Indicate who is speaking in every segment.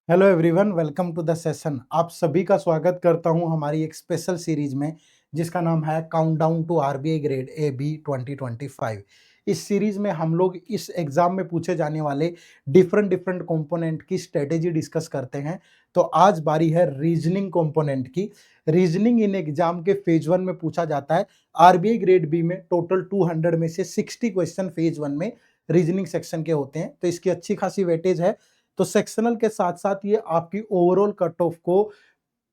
Speaker 1: Hello everyone, welcome to the session. आप सभी का स्वागत करता हूं हमारी एक स्पेशल सीरीज में जिसका नाम है countdown to RBI grade A B 2025। इस सीरीज में हम लोग इस एग्जाम में पूछे जाने वाले डिफरेंट डिफरेंट कंपोनेंट की स्ट्रेटेजी डिस्कस करते हैं। तो आज बारी है रीजनिंग कंपोनेंट की। रीजनिंग इन एग्जाम के फेज 1 में पूछा जाता है। आरबीआई ग्रेड बी में टोटल 200 में से 60 क्वेश्चन फेज 1 में रीजनिंग सेक्शन के होते हैं, तो इसकी अच्छी खासी वेटेज है। तो सेक्शनल के साथ साथ ये आपकी ओवरऑल कट ऑफ को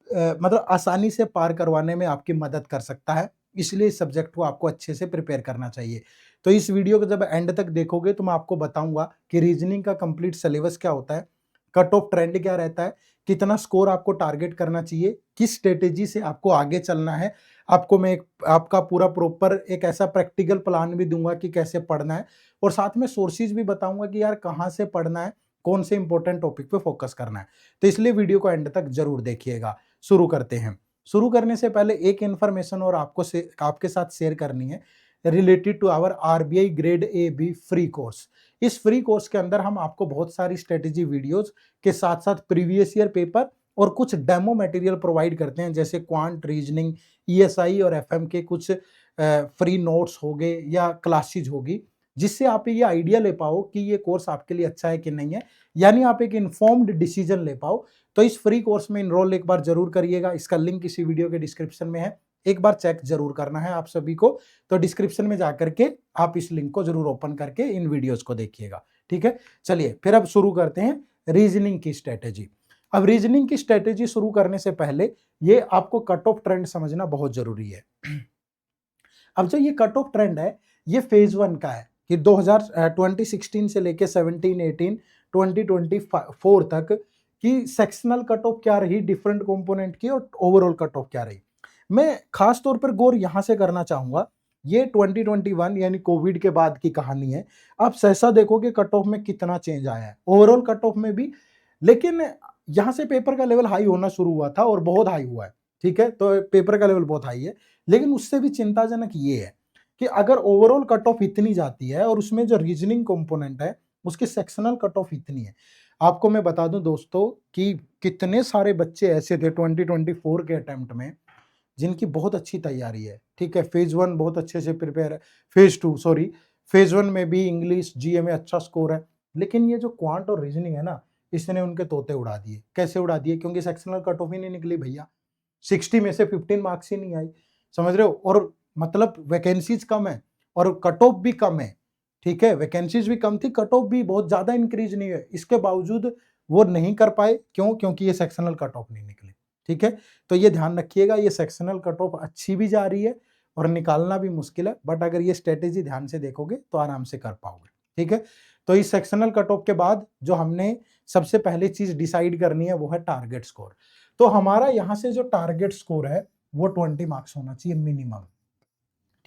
Speaker 1: मतलब आसानी से पार करवाने में आपकी मदद कर सकता है। इसलिए इस सब्जेक्ट को आपको अच्छे से प्रिपेयर करना चाहिए। तो इस वीडियो को जब एंड तक देखोगे तो मैं आपको बताऊंगा कि रीजनिंग का कंप्लीट सिलेबस क्या होता है, कट ऑफ ट्रेंड क्या रहता है, कितना स्कोर आपको टारगेट करना चाहिए, किस स्ट्रेटेजी से आपको आगे चलना है। आपको मैं आपका पूरा प्रॉपर एक ऐसा प्रैक्टिकल प्लान भी दूंगा कि कैसे पढ़ना है, और साथ में सोर्सेज भी बताऊंगा कि यार कहाँ से पढ़ना है, कौन से इंपॉर्टेंट टॉपिक पे फोकस करना है। तो इसलिए वीडियो को एंड तक जरूर देखिएगा। शुरू करते हैं। शुरू करने से पहले एक इन्फॉर्मेशन और आपके साथ शेयर करनी है related to our RBI grade A B free course. इस फ्री कोर्स के अंदर हम आपको बहुत सारी स्ट्रेटेजी वीडियोस के साथ साथ प्रीवियस ईयर पेपर और कुछ डेमो मटेरियल प्रोवाइड करते हैं, जैसे क्वांट, रीजनिंग, ईएसआई और एफएम के कुछ फ्री नोट्स हो गए या क्लासेज होगी, जिससे आप ये आइडिया ले पाओ कि ये कोर्स आपके लिए अच्छा है कि नहीं है, यानी आप एक इन्फॉर्म्ड डिसीजन ले पाओ। तो इस फ्री कोर्स में इनरोल एक बार जरूर करिएगा। इसका लिंक इसी वीडियो के डिस्क्रिप्शन में है, एक बार चेक जरूर करना है आप सभी को। तो डिस्क्रिप्शन में जाकर के आप इस लिंक को जरूर ओपन करके इन वीडियोस को देखिएगा। ठीक है, चलिए फिर अब शुरू करते हैं रीजनिंग की स्ट्रेटेजी। अब रीजनिंग की स्ट्रेटेजी शुरू करने से पहले ये आपको कट ऑफ ट्रेंड समझना बहुत जरूरी है। अब जो ये कट ऑफ ट्रेंड है ये फेज 1 का है कि 2016 से लेके 17, 18, 2024 तक की सेक्शनल कट ऑफ क्या रही डिफरेंट कंपोनेंट की, और ओवरऑल कट ऑफ क्या रही। मैं खास तौर पर गौर यहां से करना चाहूंगा, ये 2021 यानी कोविड के बाद की कहानी है। आप सहसा देखोगे कट ऑफ में कितना चेंज आया है, ओवरऑल कट ऑफ में भी। लेकिन यहां से पेपर का लेवल हाई होना शुरू हुआ था और बहुत हाई हुआ है। ठीक है, तो पेपर का लेवल बहुत हाई है। लेकिन उससे भी चिंताजनक ये है कि अगर ओवरऑल कट ऑफ इतनी जाती है और उसमें जो रीजनिंग कंपोनेंट है उसकी सेक्शनल कट ऑफ इतनी है। आपको मैं बता दूं दोस्तों कि कितने सारे बच्चे ऐसे थे 2024 के अटेम्प्ट में जिनकी बहुत अच्छी तैयारी है। ठीक है, फेज 1 बहुत अच्छे से प्रिपेयर है, फेज 1 में भी इंग्लिश जीए में अच्छा स्कोर है। लेकिन ये जो क्वांट और रीजनिंग है ना, इसने उनके तोते उड़ा दिए। कैसे उड़ा दिए? क्योंकि सेक्शनल कट ऑफ ही नहीं निकली भैया। 60 में से 15 मार्क्स ही नहीं आई। समझ रहे हो? और मतलब वैकेंसीज कम है और कट ऑफ भी कम है। ठीक है, वैकेंसीज भी कम थी, कट ऑफ भी बहुत ज्यादा इंक्रीज नहीं है। इसके बावजूद वो नहीं कर पाए। क्यों? क्योंकि ये सेक्शनल कट ऑफ नहीं निकली। ठीक है, तो ये ध्यान रखिएगा, ये सेक्शनल कट ऑफ अच्छी भी जा रही है और निकालना भी मुश्किल है, बट अगर ये स्ट्रेटेजी ध्यान से देखोगे तो आराम से कर पाओगे। ठीक है, तो इस सेक्शनल कट ऑफ के बाद जो हमने सबसे पहले चीज डिसाइड करनी है वो है टारगेट स्कोर। तो हमारा यहां से जो टारगेट स्कोर है वो 20 मार्क्स होना चाहिए मिनिमम।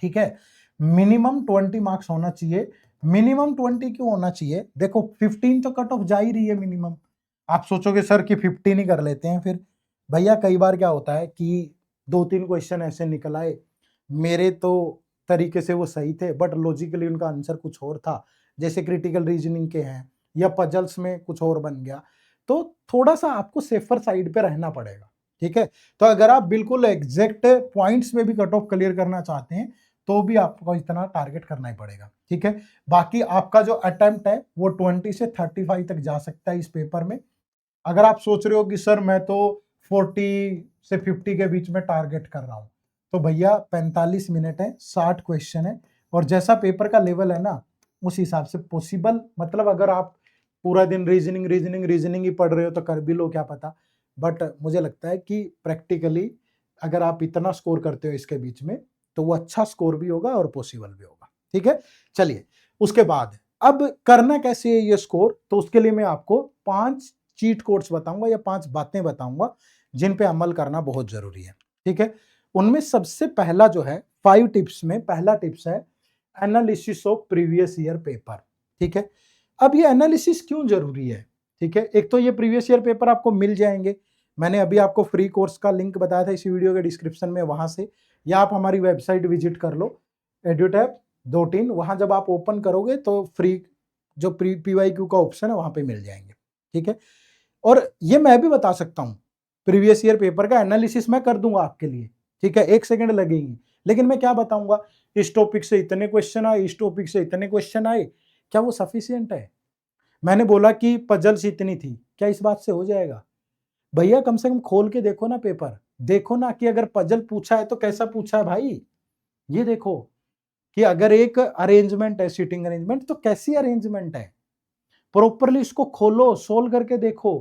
Speaker 1: ठीक है, मिनिमम 20 मार्क्स होना चाहिए। मिनिमम 20 क्यों होना चाहिए? देखो 15 तो कट ऑफ जा ही रही है मिनिमम। आप सोचोगे सर कि 15 ही कर लेते हैं फिर। भैया कई बार क्या होता है कि 2-3 क्वेश्चन ऐसे निकल आए, मेरे तो तरीके से वो सही थे बट लॉजिकली उनका आंसर कुछ और था, जैसे क्रिटिकल रीजनिंग के हैं या पजल्स में कुछ और बन गया। तो थोड़ा सा आपको सेफर साइड पे रहना पड़ेगा। ठीक है, तो अगर आप बिल्कुल एग्जैक्ट पॉइंट्स में भी कट ऑफ क्लियर करना चाहते हैं तो भी आपको इतना टारगेट करना ही पड़ेगा। ठीक है, बाकी आपका जो अटेम्प्ट है वो 20 से 35 तक जा सकता है इस पेपर में। अगर आप सोच रहे हो कि सर मैं तो 40 से 50 के बीच में टारगेट कर रहा हूं, तो भैया 45 मिनट है, 60 क्वेश्चन है, और जैसा पेपर का लेवल है ना उस हिसाब से पॉसिबल, मतलब अगर आप पूरा दिन रीजनिंग रीजनिंग रीजनिंग ही पढ़ रहे हो तो कर भी लो, क्या पता। बट मुझे लगता है कि प्रैक्टिकली अगर आप इतना स्कोर करते हो इसके बीच में तो वो अच्छा स्कोर भी होगा और पॉसिबल भी होगा। ठीक है, चलिए उसके बाद अब करना कैसे है ये स्कोर, तो उसके लिए मैं आपको 5 चीट कोड्स बताऊंगा या 5 बातें बताऊंगा जिन पे अमल करना बहुत जरूरी है। ठीक है, उनमें सबसे पहला जो है 5 टिप्स में पहला टिप्स है analysis of previous year paper. ठीक है, अब ये एनालिसिस क्यों जरूरी है? ठीक है, एक तो ये प्रीवियस ईयर पेपर आपको मिल जाएंगे, मैंने अभी आपको फ्री कोर्स का लिंक बताया था इसी वीडियो के डिस्क्रिप्शन में, वहां से, या आप हमारी वेबसाइट विजिट कर लो एड्यूटैप 2 वहां जब आप ओपन करोगे तो फ्री जो पीवाईक्यू का ऑप्शन है वहां पे मिल जाएंगे। ठीक है, और ये मैं भी बता सकता हूँ, प्रीवियस ईयर पेपर का एनालिसिस मैं कर दूंगा आपके लिए, ठीक है, 1 सेकंड लगेगी, लेकिन मैं क्या बताऊंगा, इस टॉपिक से इतने क्वेश्चन आए, इस टॉपिक से इतने क्वेश्चन आए, क्या वो सफिशियंट है? मैंने बोला कि पजल्स इतनी थी, क्या इस बात से हो जाएगा? भैया कम से कम खोल के देखो ना पेपर, देखो ना कि अगर पजल पूछा है तो कैसा पूछा है भाई। ये देखो कि अगर एक अरेंजमेंट है, सीटिंग अरेंजमेंट, तो कैसी अरेंजमेंट है, प्रॉपरली इसको खोलो, सोल्व करके देखो।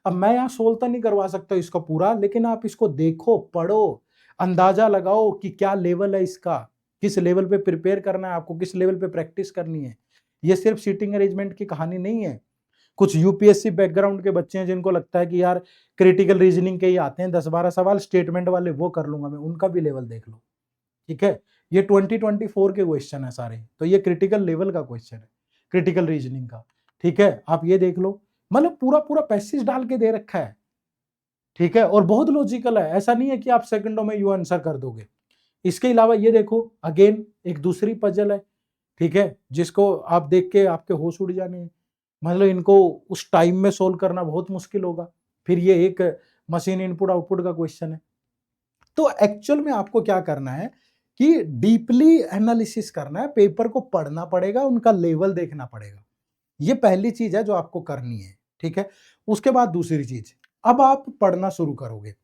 Speaker 1: अब मैं यहाँ सोल्व तो नहीं करवा सकता इसको पूरा, लेकिन आप इसको देखो, पढ़ो, अंदाजा लगाओ कि क्या लेवल है इसका, किस लेवल पे प्रिपेयर करना है आपको, किस लेवल पे प्रैक्टिस करनी है। ये सिर्फ सीटिंग अरेंजमेंट की कहानी नहीं है। कुछ यूपीएससी बैकग्राउंड के बच्चे हैं जिनको लगता है कि यार क्रिटिकल रीजनिंग के ही आते हैं 10-12 सवाल, स्टेटमेंट वाले वो कर लूंगा मैं, उनका भी लेवल देख लो, ठीक है। ये 2024 के क्वेश्चन है सारे, तो ये क्रिटिकल लेवल का क्वेश्चन है, क्रिटिकल रीजनिंग का, ठीक है। आप ये देख लो, मतलब पूरा पूरा पैसेज डाल के दे रखा है, ठीक है, और बहुत लॉजिकल है, ऐसा नहीं है कि आप सेकंडों में यू आंसर कर दोगे। इसके अलावा ये देखो, अगेन एक दूसरी पजल है, ठीक है, जिसको आप देख के आपके होश उड़ जाने हैं। मतलब इनको उस टाइम में सोल्व करना बहुत मुश्किल होगा, फिर ये एक मशीन इनपुट आउटपुट का क्वेश्चन है। तो एक्चुअल में आपको क्या करना है कि डीपली एनालिसिस करना है, पेपर को पढ़ना पड़ेगा, उनका लेवल देखना पड़ेगा। ये पहली चीज है जो आपको करनी है, ठीक है। उसके बाद दूसरी चीज, अब आप पढ़ना शुरू करोगे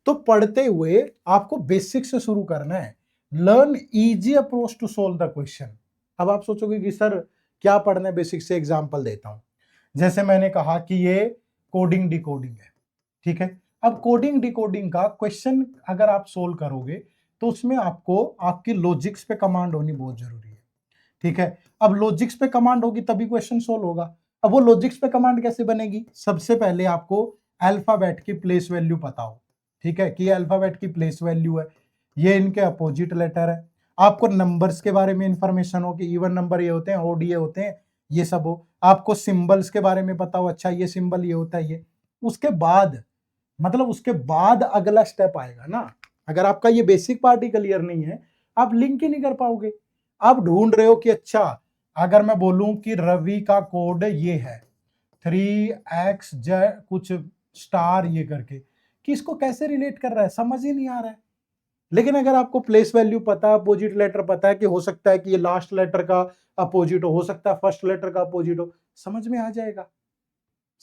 Speaker 1: तो पढ़ते हुए आपको बेसिक से शुरू करना है, learn easy approach to solve the question. अब आप सोचोगे कि सर क्या पढ़ना है बेसिक से, एग्जांपल देता हूं। जैसे मैंने कहा कि ये कोडिंग डिकोडिंग है, ठीक है। अब कोडिंग डिकोडिंग का क्वेश्चन अगर आप सोल्व करोगे तो उसमें आपको आपकी लॉजिक्स पे कमांड होनी बहुत जरूरी है, ठीक है। अब लॉजिक्स पे कमांड होगी तभी क्वेश्चन सोल्व होगा। अब वो लॉजिक्स पे कमांड कैसे बनेगी, सबसे पहले आपको अल्फाबेट की प्लेस वैल्यू पता हो, ठीक है, कि ये अल्फाबेट की प्लेस वैल्यू है, ये इनके अपोजिट लेटर है। आपको नंबर्स के बारे में इंफॉर्मेशन हो कि इवन नंबर ये होते हैं, ओड ये होते हैं, ये सब हो। आपको सिंबल्स के बारे में पता हो, अच्छा ये सिंबल ये होता है, ये। उसके बाद मतलब उसके बाद अगला स्टेप आएगा ना। अगर आपका ये बेसिक पार्ट ही क्लियर नहीं है, आप लिंक ही नहीं कर पाओगे। आप ढूंढ रहे हो कि अच्छा अगर मैं बोलूं कि रवि का कोड ये है 3x कुछ स्टार ये करके, कि इसको कैसे रिलेट कर रहा है, समझ ही नहीं आ रहा है। लेकिन अगर आपको प्लेस वैल्यू पता है, अपोजिट लेटर पता है कि हो सकता है कि ये लास्ट लेटर का अपोजिट हो सकता है फर्स्ट लेटर का अपोजिट हो, समझ में आ जाएगा।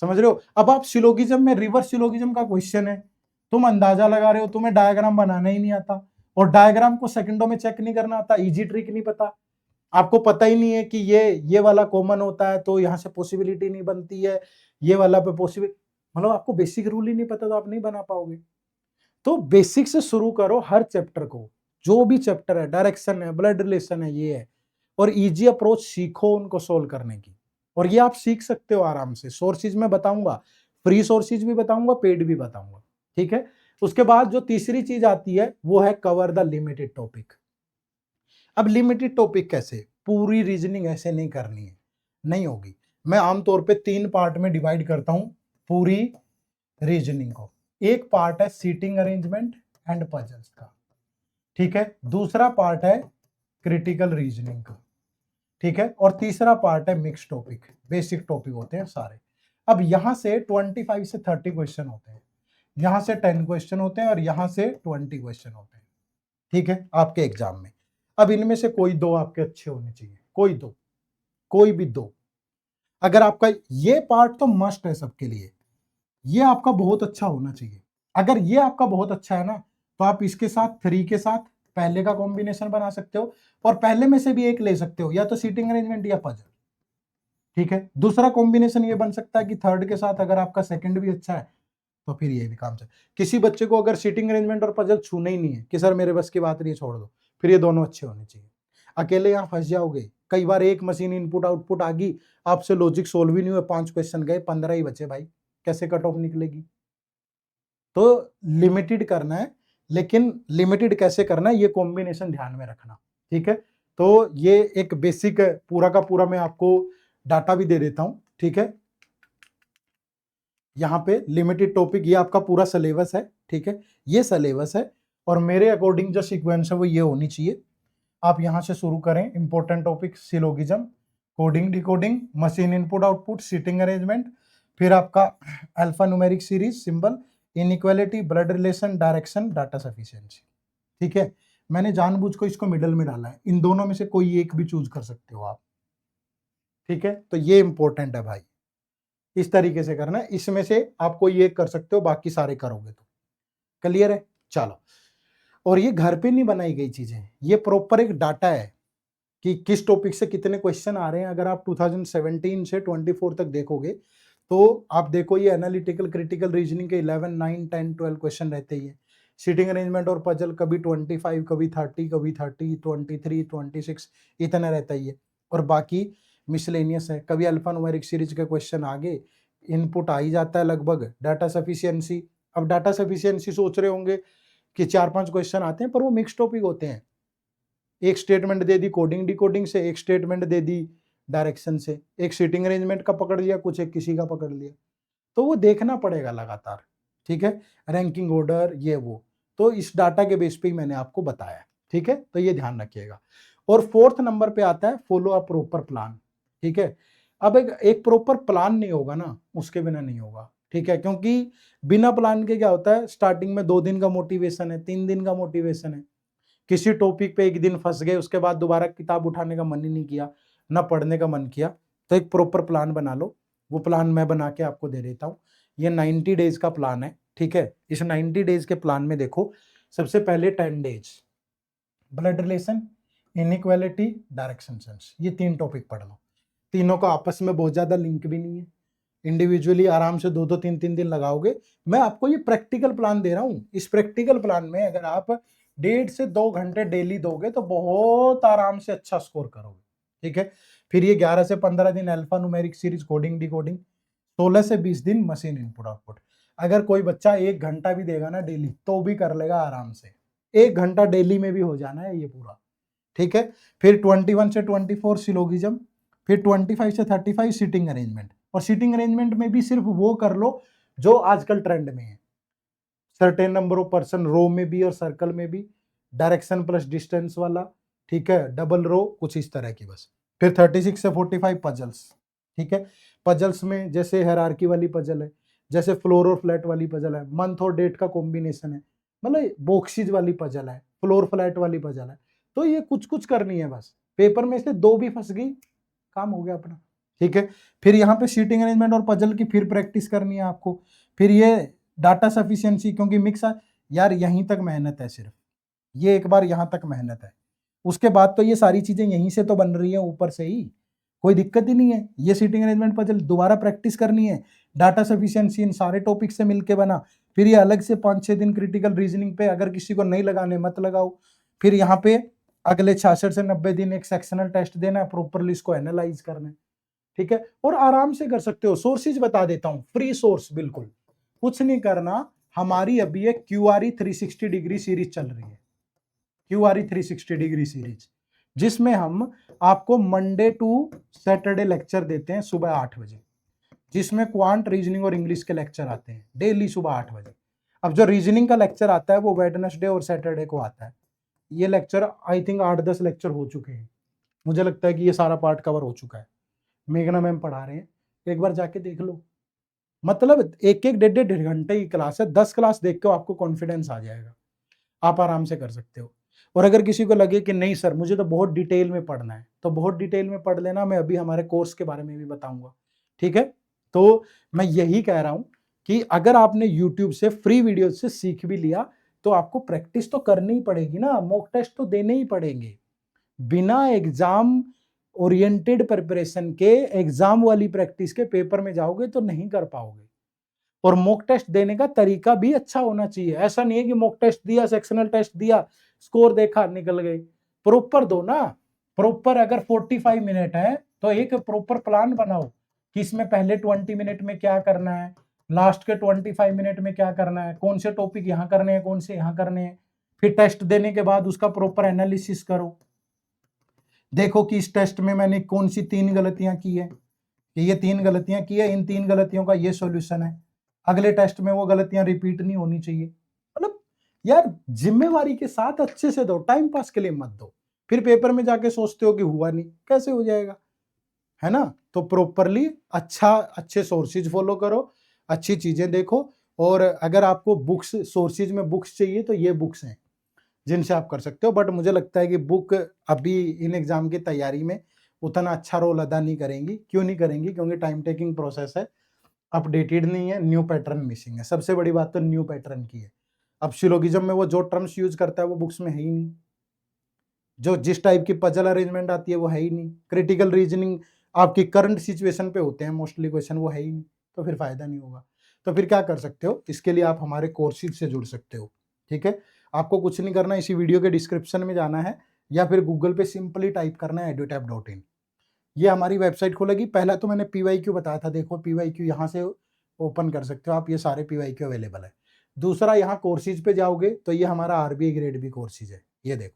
Speaker 1: समझ रहे हो? अब आप सिलोगिज्म में, रिवर्स सिलोगिज्म का क्वेश्चन है, तुम अंदाजा लगा रहे हो, तुम्हें डायग्राम बनाना ही नहीं आता, और डायग्राम को सेकंडों में चेक नहीं करना आता, इजी ट्रिक नहीं पता, आपको पता ही नहीं है कि ये वाला कॉमन होता है तो यहां से पॉसिबिलिटी नहीं बनती है, ये वाला पे पॉसिबल, मतलब आपको बेसिक रूल ही नहीं पता तो आप नहीं बना पाओगे। तो बेसिक से शुरू करो हर चैप्टर को, जो भी चैप्टर है, डायरेक्शन है, ब्लड रिलेशन है, ये है, और इजी अप्रोच सीखो उनको सोल्व करने की। और ये आप सीख सकते हो आराम से, सोर्सेज में बताऊंगा, फ्री सोर्सेज भी बताऊंगा, पेड भी बताऊंगा, ठीक है। उसके बाद जो तीसरी चीज आती है वो है कवर द लिमिटेड टॉपिक। अब लिमिटेड टॉपिक कैसे, पूरी रीजनिंग ऐसे नहीं करनी है, नहीं होगी। मैं आमतौर पे 3 पार्ट में डिवाइड करता हूं पूरी रीजनिंग को। एक पार्ट है सीटिंग अरेंजमेंट एंड पजल्स का, ठीक है, दूसरा पार्ट है क्रिटिकल रीजनिंग का, ठीक है, और तीसरा पार्ट है मिक्स टॉपिक, बेसिक टॉपिक होते हैं सारे। अब यहां से 25 से 30 क्वेश्चन होते हैं, यहां से 10 क्वेश्चन होते हैं, और यहां से 20 क्वेश्चन होते हैं, ठीक है, आपके एग्जाम में। अब इनमें से कोई 2 आपके अच्छे होने चाहिए, कोई 2, कोई भी 2। अगर आपका ये पार्ट तो मस्ट है सबके लिए, ये आपका बहुत अच्छा होना चाहिए। अगर ये आपका बहुत अच्छा है ना, तो आप इसके साथ 3 के साथ पहले का कॉम्बिनेशन बना सकते हो, और पहले में से भी एक ले सकते हो, या तो सीटिंग अरेंजमेंट या पजल, ठीक है। दूसरा कॉम्बिनेशन ये बन सकता है कि थर्ड के साथ अगर आपका सेकंड भी अच्छा है तो फिर ये भी काम चल। किसी बच्चे को अगर सीटिंग अरेंजमेंट और पजल छूना ही नहीं है कि सर मेरे बस की बात नहीं, छोड़ दो, फिर ये दोनों अच्छे होने चाहिए। अकेले यहाँ फंस जाओगे, कई बार एक मशीन इनपुट आउटपुट आ गई, आपसे लॉजिक सोल्व ही नहीं हुए, 5 क्वेश्चन गए, 15 ही बचे भाई, कैसे कट ऑफ निकलेगी। तो लिमिटेड करना है, लेकिन लिमिटेड कैसे करना है ये कॉम्बिनेशन ध्यान में रखना, ठीक है। तो ये एक बेसिक पूरा का पूरा मैं आपको डाटा भी दे देता हूं, ठीक है। यहाँ पे लिमिटेड टॉपिक, ये आपका पूरा सिलेबस है, ठीक है, ये सिलेबस है, और मेरे अकॉर्डिंग जो सीक्वेंस है वो ये होनी चाहिए। आप यहाँ से शुरू करें, important topic syllogism, coding decoding, machine input output, seating arrangement, फिर आपका alpha numeric series, symbol, inequality, blood relation, direction, data sufficiency. ठीक है, मैंने जानबूझ को इसको मिडल में डाला है, इन दोनों में से कोई एक भी चूज कर सकते हो आप। ठीक है, तो ये इंपॉर्टेंट है भाई, इस तरीके से करना है, इसमें से आप कोई एक कर सकते हो, बाकी सारे करोगे तो। क्लियर है? चलो, और ये घर पे नहीं बनाई गई चीजें, ये प्रॉपर एक डाटा है कि किस टॉपिक से कितने क्वेश्चन आ रहे हैं। अगर आप 2017 से 24 तक देखोगे तो आप देखो ये एनालिटिकल क्रिटिकल रीजनिंग के 11, 9, 10, 12 क्वेश्चन रहते ही है। सीटिंग अरेंजमेंट और पजल कभी 25, कभी 30, कभी 30, 23, 26 इतना रहता ही है। और बाकी मिसलेनियस है, कभी अल्फा न्यूमेरिक सीरीज के क्वेश्चन आगे, इनपुट आ ही जाता है लगभग। डाटा सफिशियंसी, अब डाटा सफिशियंसी सोच रहे होंगे कि 4-5 क्वेश्चन आते हैं, पर वो मिक्स टॉपिक होते हैं। एक स्टेटमेंट दे दी कोडिंग डिकोडिंग से, एक स्टेटमेंट दे दी डायरेक्शन से, एक सीटिंग अरेंजमेंट का पकड़ लिया, कुछ एक किसी का पकड़ लिया, तो वो देखना पड़ेगा लगातार। ठीक है, रैंकिंग ऑर्डर ये वो, तो इस डाटा के बेस पे ही मैंने आपको बताया। ठीक है, तो ये ध्यान रखिएगा। और 4th नंबर पे आता है फॉलो अ प्रॉपर प्लान। ठीक है, अब एक प्रॉपर प्लान नहीं होगा ना, उसके बिना नहीं होगा। ठीक है, क्योंकि बिना प्लान के क्या होता है, स्टार्टिंग में 2 दिन का मोटिवेशन है, 3 दिन का मोटिवेशन है, किसी टॉपिक पे एक दिन फंस गए, उसके बाद दोबारा किताब उठाने का मन ही नहीं किया, ना पढ़ने का मन किया। तो एक प्रॉपर प्लान बना लो, वो प्लान मैं बना के आपको दे देता हूँ। ये 90 डेज का प्लान है। ठीक है, इस 90 डेज के प्लान में देखो, सबसे पहले 10 days blood relation, inequality, direction sense, ये 3 टॉपिक पढ़ लो। तीनों का आपस में बहुत ज्यादा लिंक भी नहीं है, इंडिविजुअली आराम से 2-2, 3-3 दिन लगाओगे। मैं आपको ये प्रैक्टिकल प्लान दे रहा हूँ, इस प्रैक्टिकल प्लान में अगर आप 1.5 से 2 घंटे डेली दोगे तो बहुत आराम से अच्छा स्कोर करोगे। ठीक है, फिर ये 11 से 15 दिन alpha numeric series coding decoding, 16 से 20 दिन मशीन इनपुट आउटपुट। अगर कोई बच्चा 1 घंटा भी देगा ना डेली तो भी कर लेगा आराम से, 1 घंटा डेली में भी हो जाना है ये पूरा। ठीक है, फिर 21 से 24 सिलोगिज्म, फिर 25 से 35 सीटिंग अरेंजमेंट। और सीटिंग अरेंजमेंट में भी सिर्फ वो कर लो जो आजकल ट्रेंड में है, सर्टेन नंबर ऑफ पर्सन रो में भी और सर्कल में भी, डायरेक्शन प्लस डिस्टेंस वाला। ठीक है, डबल रो, कुछ इस तरह की बस। फिर 36 से 45 पजल्स। ठीक है, पजल्स में जैसे हायरार्की वाली पजल है, जैसे फ्लोर और फ्लैट वाली पजल है, मंथ और डेट का कॉम्बिनेशन है, मतलब बॉक्सीज वाली पजल है, फ्लोर फ्लैट वाली पजल है। तो ये कुछ कुछ करनी है बस, पेपर में से 2 भी फंस गई, काम हो गया अपना। ठीक है, फिर यहाँ पे सीटिंग अरेंजमेंट और पजल की फिर प्रैक्टिस करनी है आपको। फिर ये डाटा सफिशिएंसी, क्योंकि मिक्स यार यहीं तक मेहनत है, सिर्फ ये एक बार यहाँ तक मेहनत है, उसके बाद तो ये सारी चीजें यहीं से तो बन रही है ऊपर से ही, कोई दिक्कत ही नहीं है। ये सीटिंग अरेंजमेंट पजल दोबारा प्रैक्टिस करनी है, डाटा सफिशिएंसी इन सारे टॉपिक से मिलके बना। फिर ये अलग से 5-6 दिन क्रिटिकल रीजनिंग पे, अगर किसी को नहीं लगाने मत लगाओ। फिर यहाँ पे अगले 66 से 90 दिन एक सेक्शनल टेस्ट देना है, प्रॉपरली इसको एनालाइज करना है। ठीक है, और आराम से कर सकते हो। सोर्सेज बता देता हूं, फ्री सोर्स, बिल्कुल कुछ नहीं करना। हमारी अभी एक QRE 360 डिग्री सीरीज चल रही है, QRE 360 डिग्री सीरीज, जिसमें हम आपको मंडे टू सैटरडे लेक्चर देते हैं सुबह 8 बजे, जिसमें क्वांट, रीजनिंग और इंग्लिश के लेक्चर आते हैं डेली सुबह 8 बजे। अब जो रीजनिंग का लेक्चर आता है वो वेडनेसडे और सैटरडे को आता है। ये लेक्चर आई थिंक 8-10 लेक्चर हो चुके हैं, मुझे लगता है कि ये सारा पार्ट कवर हो चुका है। मेघना मैम पढ़ा रहे हैं, एक बार जाके देख लो। मतलब 1-1, 1.5-1.5 घंटे की क्लास है, 10 क्लास देख के आपको कॉन्फिडेंस आ जाएगा, आप आराम से कर सकते हो। और अगर किसी को लगे कि नहीं सर मुझे तो बहुत डिटेल में पढ़ना है, तो बहुत डिटेल में पढ़ लेना, मैं अभी हमारे कोर्स के बारे में भी बताऊंगा। ठीक है, तो मैं यही कह रहा हूं कि अगर आपने यूट्यूब से फ्री वीडियो से सीख भी लिया तो आपको प्रैक्टिस तो करनी ही पड़ेगी ना, मॉक टेस्ट तो देने ही पड़ेंगे। बिना एग्जाम ओरिएंटेड प्रिपरेशन के एग्जाम वाली प्रैक्टिस के पेपर में जाओगे तो नहीं कर पाओगे। और मॉक टेस्ट देने का तरीका भी अच्छा होना चाहिए, ऐसा नहीं है कि मॉक टेस्ट दिया, सेक्शनल टेस्ट दिया, स्कोर देखा, निकल गए। प्रॉपर दो ना, प्रॉपर। अगर 45 मिनट है तो एक प्रॉपर प्लान बनाओ कि इसमें पहले 20 मिनट में क्या करना है, लास्ट के 25 मिनट में क्या करना है, कौन से टॉपिक यहाँ करने हैं, कौन से यहाँ करने हैं। फिर टेस्ट देने के बाद उसका प्रॉपर एनालिसिस करो, देखो कि इस टेस्ट में मैंने कौन सी 3 गलतियां की है, कि ये 3 गलतियां की है, इन 3 गलतियों का ये सॉल्यूशन है, अगले टेस्ट में वो गलतियां रिपीट नहीं होनी चाहिए। मतलब यार जिम्मेवारी के साथ अच्छे से दो, टाइम पास के लिए मत दो। फिर पेपर में जाके सोचते हो कि हुआ नहीं, कैसे हो जाएगा, है ना? तो प्रॉपरली अच्छे सोर्सेज फॉलो करो, अच्छी चीजें देखो, और अगर आपको बुक्स सोर्सेज में बुक्स चाहिए तो ये बुक्स हैं जिनसे आप कर सकते हो। बट मुझे लगता है कि बुक अभी इन एग्जाम की तैयारी में उतना अच्छा रोल अदा नहीं करेंगी। क्यों नहीं करेंगी? क्योंकि टाइम टेकिंग प्रोसेस है, अपडेटेड नहीं है, न्यू पैटर्न मिसिंग है। सबसे बड़ी बात तो न्यू पैटर्न की है। अब सिलोगिज्म में वो जो टर्म्स यूज करता है वो बुक्स में है ही नहीं, जो जिस टाइप की पजल अरेंजमेंट आती है वो है ही नहीं, क्रिटिकल रीजनिंग आपकी करंट सिचुएशन पे होते हैं मोस्टली क्वेश्चन, वो है ही नहीं, तो फिर फायदा नहीं होगा। तो फिर क्या कर सकते हो? इसके लिए आप हमारे कोर्सेज से जुड़ सकते हो। ठीक है, आपको कुछ नहीं करना, इसी वीडियो के डिस्क्रिप्शन में जाना है या फिर गूगल पे सिंपली टाइप करना है edutap.in। ये हमारी वेबसाइट खोलेगी। पहला तो मैंने पीवाईक्यू बताया था, देखो पीवाईक्यू यहाँ से ओपन कर सकते हो आप, ये सारे पीवाईक्यू अवेलेबल है। दूसरा, यहाँ कोर्सेज पे जाओगे तो ये हमारा आरबीआई ग्रेड बी कोर्सेज है, ये देखो,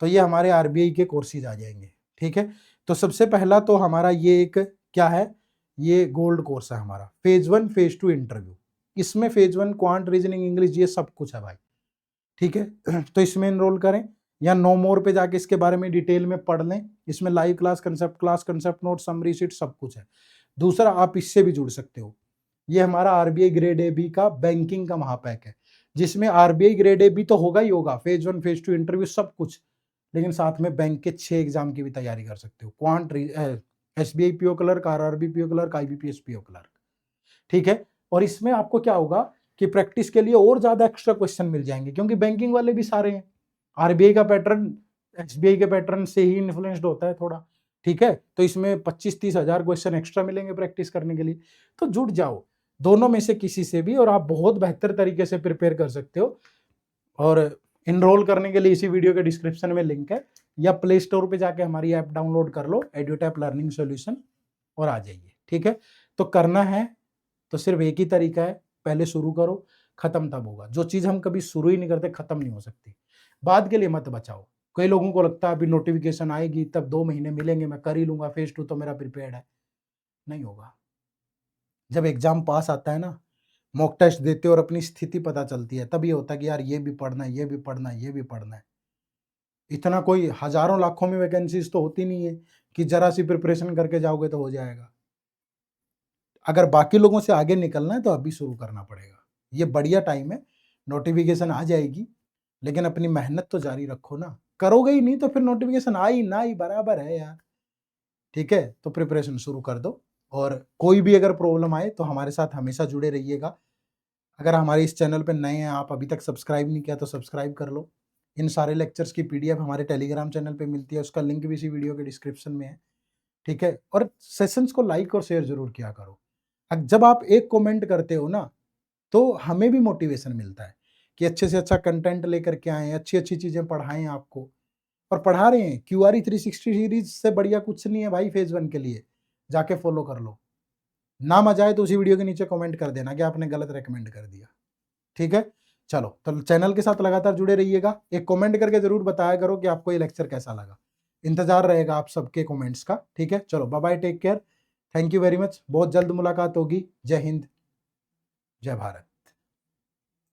Speaker 1: तो ये हमारे आरबीआई के कोर्सेज आ जाएंगे। ठीक है, तो सबसे पहला तो हमारा ये एक क्या है, ये गोल्ड कोर्स है हमारा, फेज 1 फेज 2 इंटरव्यू। इसमें फेज 1 क्वांट रीजनिंग इंग्लिश ये सब कुछ है भाई। ठीक है, तो इसमें इनरोल करें या नो मोर पे जाके इसके बारे में डिटेल में पढ़ लें। इसमें live class, concept note, summary sheet सब कुछ है। दूसरा, आप इससे भी जुड़ सकते हो, ये हमारा आरबीआई ग्रेड ए बी का बैंकिंग का महापैक है, जिसमें आरबीआई ग्रेड ए बी तो होगा ही होगा, फेज 1 फेज 2 इंटरव्यू सब कुछ, लेकिन साथ में बैंक के 6 एग्जाम की भी तैयारी कर सकते हो, quant, SBI PO clerk, RRB PO clerk, IBPS PO clerk. ठीक है, और इसमें आपको क्या होगा कि प्रैक्टिस के लिए और ज्यादा एक्स्ट्रा क्वेश्चन मिल जाएंगे, क्योंकि बैंकिंग वाले भी सारे हैं, आरबीआई का पैटर्न एसबीआई के पैटर्न से ही इन्फ्लुएंस्ड होता है थोड़ा। ठीक है, तो इसमें 25-30 हजार क्वेश्चन एक्स्ट्रा मिलेंगे प्रैक्टिस करने के लिए। तो जुट जाओ दोनों में से किसी से भी, और आप बहुत बेहतर तरीके से प्रिपेयर कर सकते हो। और इनरोल करने के लिए इसी वीडियो के डिस्क्रिप्शन में लिंक है, या प्ले स्टोर पे जाके हमारी ऐप डाउनलोड कर लो, एड्यूटैप लर्निंग सॉल्यूशन, और आ जाइए। ठीक है, तो करना है तो सिर्फ एक ही तरीका है, पहले शुरू करो, खत्म तब होगा। जो चीज हम कभी शुरू ही नहीं करते खत्म नहीं हो सकती। बाद के लिए मत बचाओ। कई लोगों को लगता है अभी नोटिफिकेशन आएगी तब 2 महीने मिलेंगे, मैं कर ही लूंगा, फेज 2 तो मेरा प्रिपेयर्ड है। नहीं होगा। जब एग्जाम पास आता है ना, मॉक टेस्ट देते हो और अपनी स्थिति पता चलती है, तब ये होता है कि यार ये भी पढ़ना है, ये भी पढ़ना है, ये भी पढ़ना है। इतना कोई हजारों लाखों में वैकेंसीज तो होती नहीं है कि जरा सी प्रिपरेशन करके जाओगे तो हो जाएगा। अगर बाकी लोगों से आगे निकलना है तो अभी शुरू करना पड़ेगा। ये बढ़िया टाइम है, नोटिफिकेशन आ जाएगी, लेकिन अपनी मेहनत तो जारी रखो ना। करोगे ही नहीं तो फिर नोटिफिकेशन आई ना आई बराबर है यार। ठीक है, तो प्रिपरेशन शुरू कर दो, और कोई भी अगर प्रॉब्लम आए तो हमारे साथ हमेशा जुड़े रहिएगा। अगर हमारे इस चैनल पे नए हैं, आप अभी तक सब्सक्राइब नहीं किया तो सब्सक्राइब कर लो। इन सारे लेक्चर्स की पीडीएफ हमारे टेलीग्राम चैनल पे मिलती है, उसका लिंक भी इसी वीडियो के डिस्क्रिप्शन में है। ठीक है, और सेशंस को लाइक और शेयर जरूर किया करो। जब आप एक कमेंट करते हो ना, तो हमें भी मोटिवेशन मिलता है कि अच्छे से अच्छा कंटेंट लेकर के आए, अच्छी अच्छी चीजें पढ़ाएं आपको, और पढ़ा रहे हैं। क्यूआरई 360 सीरीज से बढ़िया कुछ नहीं है भाई फेज 1 के लिए, जाके फॉलो कर लो। ना मजा आए तो उसी वीडियो के नीचे कमेंट कर देना कि आपने गलत रेकमेंड कर दिया। ठीक है, चलो, तो चैनल के साथ लगातार जुड़े रहिएगा। एक कमेंट करके जरूर बताया करो कि आपको ये लेक्चर कैसा लगा। इंतजार रहेगा आप सबके कमेंट्स का। ठीक है, चलो, bye bye, take care, thank you very much. बहुत जल्द मुलाकात होगी। जय हिंद, जय भारत।